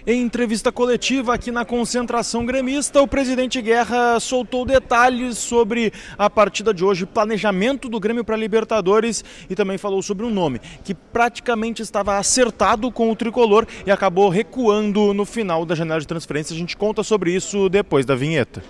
Em entrevista coletiva aqui na concentração gremista, o presidente Guerra soltou detalhes sobre a partida de hoje, planejamento do Grêmio para Libertadores e também falou sobre um nome que praticamente estava acertado com o tricolor e acabou recuando no final da janela de transferência. A gente conta sobre isso depois da vinheta.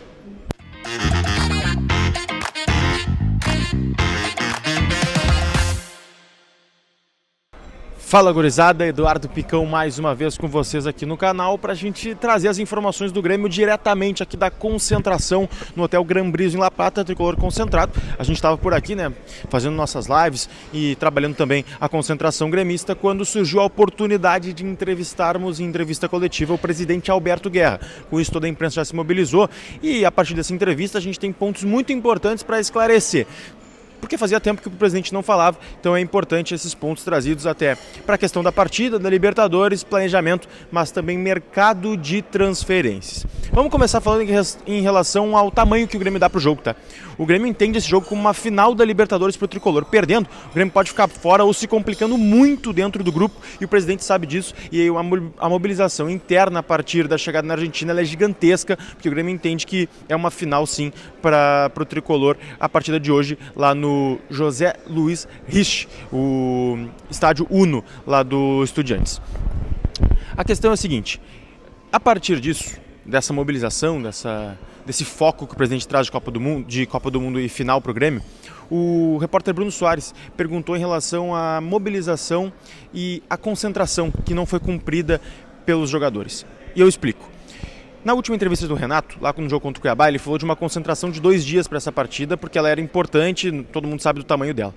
Fala, gurizada, Eduardo Picão mais uma vez com vocês aqui no canal para a gente trazer as informações do Grêmio diretamente aqui da concentração no Hotel Gran Brizzo em La Plata, tricolor concentrado. A gente estava por aqui, né, fazendo nossas lives e trabalhando também a concentração gremista quando surgiu a oportunidade de entrevistarmos em entrevista coletiva o presidente Alberto Guerra. Com isso toda a imprensa já se mobilizou e a partir dessa entrevista a gente tem pontos muito importantes para esclarecer. Porque fazia tempo que o presidente não falava, então é importante esses pontos trazidos até para a questão da partida, da Libertadores, planejamento, mas também mercado de transferências. Vamos começar falando em relação ao tamanho que o Grêmio dá para o jogo, tá? O Grêmio entende esse jogo como uma final da Libertadores para o tricolor. Perdendo, o Grêmio pode ficar fora ou se complicando muito dentro do grupo e o presidente sabe disso. E a mobilização interna a partir da chegada na Argentina ela é gigantesca, porque o Grêmio entende que é uma final sim para o tricolor a partida de hoje lá no José Luiz Rich, o estádio Uno lá do Estudiantes. A questão é a seguinte: a partir disso, dessa mobilização, desse foco que o presidente traz de Copa do Mundo e final para o Grêmio, o repórter Bruno Soares perguntou em relação à mobilização e à concentração que não foi cumprida pelos jogadores. E eu explico. Na última entrevista do Renato, lá no jogo contra o Cuiabá, ele falou de uma concentração de 2 dias para essa partida, porque ela era importante, todo mundo sabe do tamanho dela.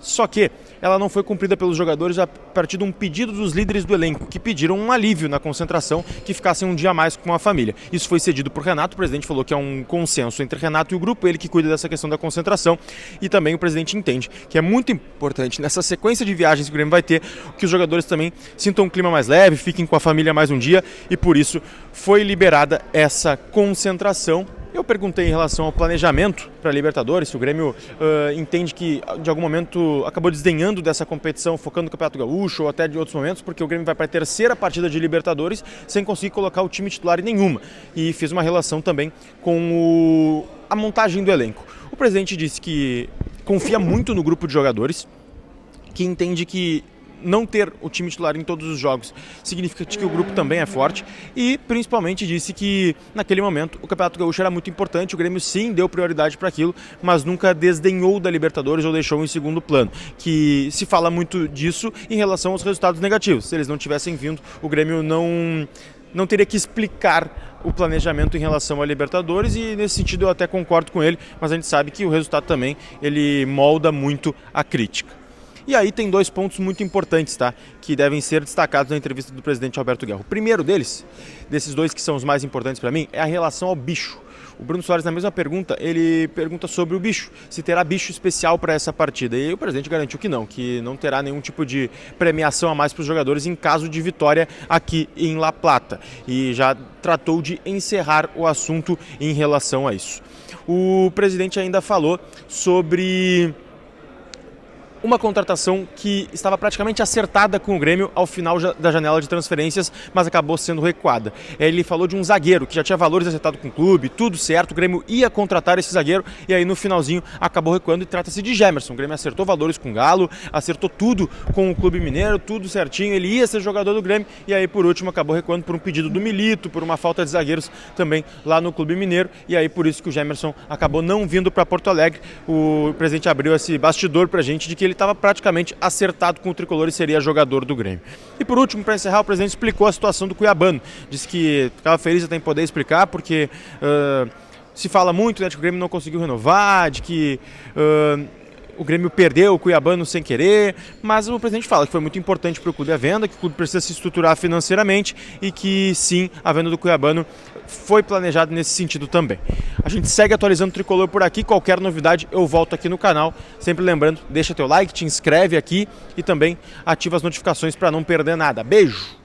Só que ela não foi cumprida pelos jogadores a partir de um pedido dos líderes do elenco, que pediram um alívio na concentração, que ficassem um dia a mais com a família. Isso foi cedido por Renato, o presidente falou que é um consenso entre Renato e o grupo, ele que cuida dessa questão da concentração, e também o presidente entende que é muito importante nessa sequência de viagens que o Grêmio vai ter, que os jogadores também sintam um clima mais leve, fiquem com a família mais um dia, e por isso foi liberada essa concentração. Eu perguntei em relação ao planejamento para a Libertadores, se o Grêmio entende que de algum momento acabou desdenhando dessa competição, focando no Campeonato Gaúcho ou até de outros momentos, porque o Grêmio vai para a terceira partida de Libertadores sem conseguir colocar o time titular em nenhuma. E fiz uma relação também com a montagem do elenco. O presidente disse que confia muito no grupo de jogadores, que entende que não ter o time titular em todos os jogos significa que o grupo também é forte e principalmente disse que naquele momento o Campeonato Gaúcho era muito importante, o Grêmio sim deu prioridade para aquilo, mas nunca desdenhou da Libertadores ou deixou em segundo plano, que se fala muito disso em relação aos resultados negativos. Se eles não tivessem vindo, o Grêmio não teria que explicar o planejamento em relação à Libertadores e nesse sentido eu até concordo com ele, mas a gente sabe que o resultado também ele molda muito a crítica. E aí tem 2 pontos muito importantes, tá? Que devem ser destacados na entrevista do presidente Alberto Guerra. O primeiro deles, desses 2 que são os mais importantes para mim, é a relação ao bicho. O Bruno Soares, na mesma pergunta, ele pergunta sobre o bicho, se terá bicho especial para essa partida. E o presidente garantiu que não terá nenhum tipo de premiação a mais para os jogadores em caso de vitória aqui em La Plata. E já tratou de encerrar o assunto em relação a isso. O presidente ainda falou sobre uma contratação que estava praticamente acertada com o Grêmio ao final da janela de transferências, mas acabou sendo recuada. Ele falou de um zagueiro que já tinha valores acertados com o clube, tudo certo, o Grêmio ia contratar esse zagueiro e aí no finalzinho acabou recuando e trata-se de Gemerson. O Grêmio acertou valores com o Galo, acertou tudo com o Clube Mineiro, tudo certinho, ele ia ser jogador do Grêmio e aí por último acabou recuando por um pedido do Milito, por uma falta de zagueiros também lá no Clube Mineiro e aí por isso que o Gemerson acabou não vindo para Porto Alegre. O presidente abriu esse bastidor pra gente de que ele estava praticamente acertado com o tricolor e seria jogador do Grêmio. E por último, para encerrar, o presidente explicou a situação do Cuiabano. Disse que ficava feliz até em poder explicar, porque se fala muito, né, de que o Grêmio não conseguiu renovar, de que o Grêmio perdeu o Cuiabano sem querer, mas o presidente fala que foi muito importante para o clube a venda, que o clube precisa se estruturar financeiramente e que sim, a venda do Cuiabano foi planejada nesse sentido também. A gente segue atualizando o Tricolor por aqui, qualquer novidade eu volto aqui no canal, sempre lembrando, deixa teu like, te inscreve aqui e também ativa as notificações para não perder nada. Beijo!